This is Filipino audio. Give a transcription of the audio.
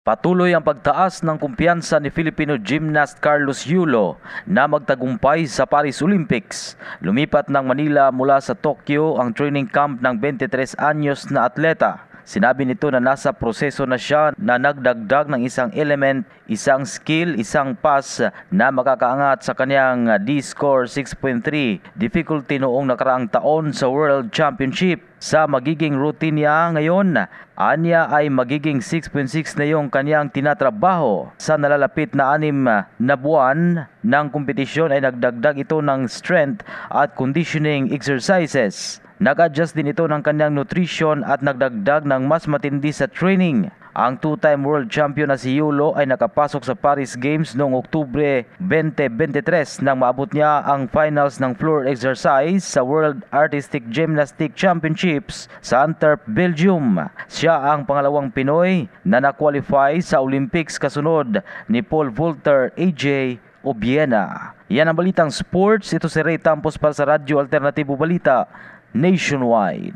Patuloy ang pagtaas ng kumpiyansa ni Filipino gymnast Carlos Yulo na magtagumpay sa Paris Olympics. Lumipat ng Manila mula sa Tokyo ang training camp ng 23 anyos na atleta. Sinabi nito na nasa proseso na siya na nagdagdag ng isang element, isang skill, isang pass na makakaangat sa kanyang D-score 6.3 difficulty noong nakaraang taon sa World Championship. Sa magiging routine niya ngayon, anya ay magiging 6.6 na yung kanyang tinatrabaho. Sa nalalapit na 6 na buwan ng kompetisyon ay nagdagdag ito ng strength at conditioning exercises. Nag-adjust din ito ng kanyang nutrition at nagdagdag ng mas matindi sa training. Ang two-time world champion na si Yulo ay nakapasok sa Paris Games noong Oktubre 2023 nang maabot niya ang finals ng floor exercise sa World Artistic Gymnastic Championships sa Antwerp, Belgium. Siya ang pangalawang Pinoy na na-qualify sa Olympics kasunod ni Paul Volter, AJ Obiena. Yan ang balitang sports. Ito si Ray Tampos para sa Radyo Alternatibo Balita Nationwide.